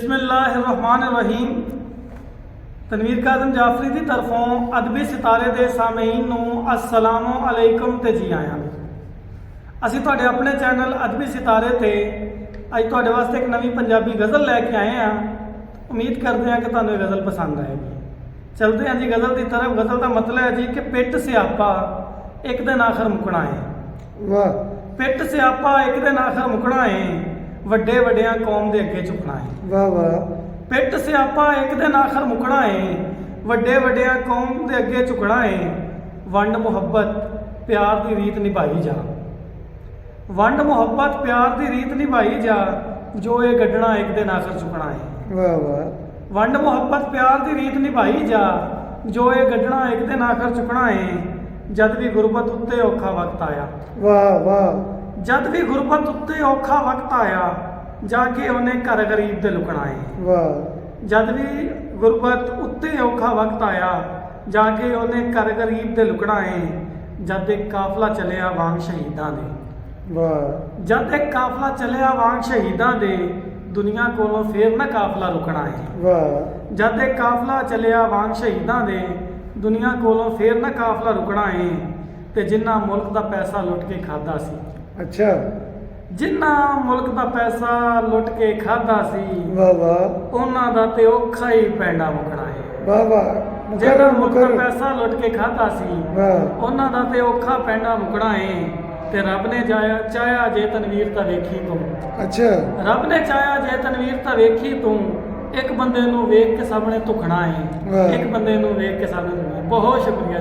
बिस्मिल्लाहिर्रहमानिर्रहीम। तनवीर काज़म जाफरी की तरफों अदबी सितारे के सामीन अस्सलामु अलैकुम ते जी आया। असी तुहाडे अपने चैनल अदबी सितारे ते अज तुहाडे वास्ते एक नवी पंजाबी गज़ल लैके आए हैं। उम्मीद करते हैं कि तुहानूं गज़ल पसंद आएगी। चलते हैं जी गज़ल की तरफ। गज़ल का मतलब है जी कि पिट स्यापा एक दिन आखिर मुकना है। वाह। पिट स्यापा एक दिन आखिर मुकना है, ਵੱਡੇ ਵੱਡਿਆਂ कौम के अगे झुकना है। वाह वाह। पिट स्यापा एक दिन आखिर मुकना है, ਵੱਡੇ ਵੱਡਿਆਂ कौम के अगे झुकना है। वंड मुहब्बत प्यार की रीत निभाई जा, वंड मुहब्बत प्यार की रीत निभाई जा, जो ये गड्ढना एक दिन आखिर चुकना है। वाह वाह। वंड मुहब्बत प्यार की रीत निभाई जा, जो ये गड्ढना एक दिन आखिर चुकना है। जद भी गुरबत उत्ते औखा वक्त आया, वाह वाह। जद भी गुरबत उत्ते औखा वक्त आया, जाके उन्हें घर गरीब दे लुकना है। वाह। जद भी गुरबत उत्ते औखा वक्त आया, जाके उन्हें घर गरीब दे लुकना है। जद एक काफला चलिया वांग शहीदां दे, वाह। जद एक काफला चलिया वांग शहीदां दे, दुनिया कोलों फिर ना काफला रुकना है। वाह। जद एक काफला चलिया वांग शहीदां दे, दुनिया कोलों फिर ना काफला रुकना है। ते जिन्ना मुल्क दा पैसा लुट के खादा सी, अच्छा। जिन्ना मुल्क दा पैसा लुट के खादा सी, वाह वाह। ਉਹਨਾਂ ਦਾ ਤੇ ਔਖਾ ਹੀ ਪੈਂਡਾ ਮੁਕਣਾ ਹੈ। वाह वाह। ਜਿਹੜਾ ਮੁਲਕ ਦਾ मुकर। ਪੈਸਾ ਲੁੱਟ ਕੇ ਖਾਦਾ ਸੀ, वाह। ਉਹਨਾਂ ਦਾ ਤੇ ਔਖਾ ਪੈਂਡਾ ਮੁਕਣਾ ਹੈ। ਤੇ ਰੱਬ ਨੇ ਚਾਹਿਆ ਜੇ ਤਨਵੀਰ ਤਾਂ ਵੇਖੀ ਤੂੰ, अच्छा। ਰੱਬ ਨੇ ਚਾਹਿਆ ਜੇ ਤਨਵੀਰ ਤਾਂ ਵੇਖੀ ਤੂੰ। ਇੱਕ ਬੰਦੇ ਨੂੰ ਵੇਖ ਕੇ ਸਾਹਮਣੇ ਧੁਖਣਾ ਹੈ, ਵਾਹ। ਇੱਕ ਬੰਦੇ ਨੂੰ ਵੇਖ ਕੇ ਸਾਹਮਣੇ ਧੁਖਣਾ ਹੈ। ਬਹੁਤ ਸ਼ੁਕਰੀਆ।